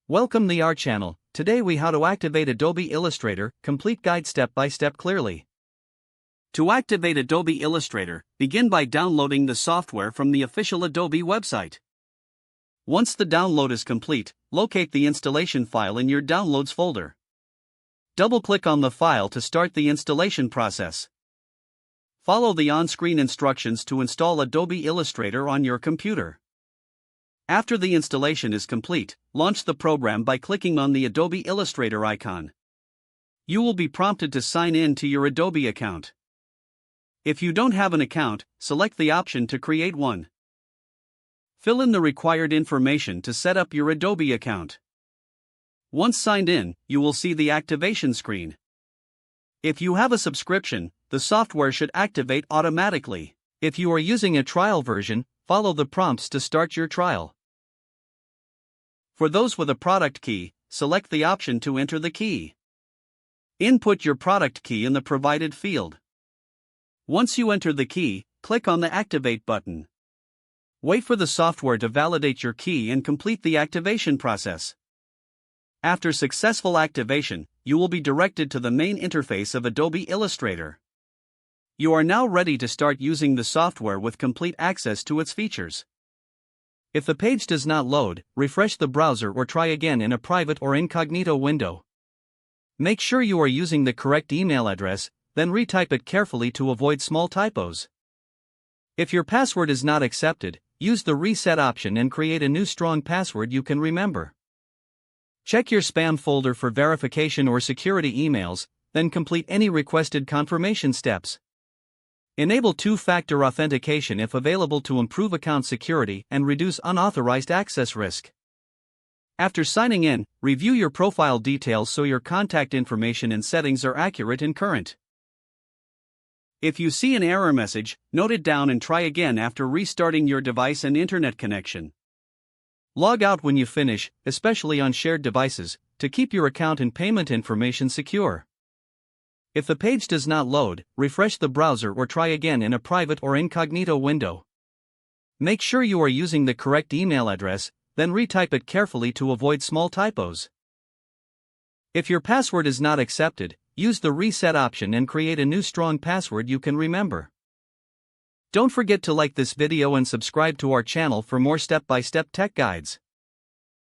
Welcome to our channel. Today we how to activate Adobe Illustrator, complete guide step by step clearly. To activate Adobe Illustrator, begin by downloading the software from the official Adobe website. Once the download is complete, locate the installation file in your Downloads folder. Double-click on the file to start the installation process. Follow the on-screen instructions to install Adobe Illustrator on your computer. After the installation is complete, launch the program by clicking on the Adobe Illustrator icon. You will be prompted to sign in to your Adobe account. If you don't have an account, select the option to create one. Fill in the required information to set up your Adobe account. Once signed in, you will see the activation screen. If you have a subscription, the software should activate automatically. If you are using a trial version, follow the prompts to start your trial. For those with a product key, select the option to enter the key. Input your product key in the provided field. Once you enter the key, click on the Activate button. Wait for the software to validate your key and complete the activation process. After successful activation, you will be directed to the main interface of Adobe Illustrator. You are now ready to start using the software with complete access to its features. If the page does not load, refresh the browser or try again in a private or incognito window. Make sure you are using the correct email address, then retype it carefully to avoid small typos. If your password is not accepted, use the reset option and create a new strong password you can remember. Check your spam folder for verification or security emails, then complete any requested confirmation steps. Enable two-factor authentication if available to improve account security and reduce unauthorized access risk. After signing in, review your profile details so your contact information and settings are accurate and current. If you see an error message, note it down and try again after restarting your device and internet connection. Log out when you finish, especially on shared devices, to keep your account and payment information secure. If the page does not load, refresh the browser or try again in a private or incognito window. Make sure you are using the correct email address, then retype it carefully to avoid small typos. If your password is not accepted, use the reset option and create a new strong password you can remember. Don't forget to like this video and subscribe to our channel for more step-by-step tech guides.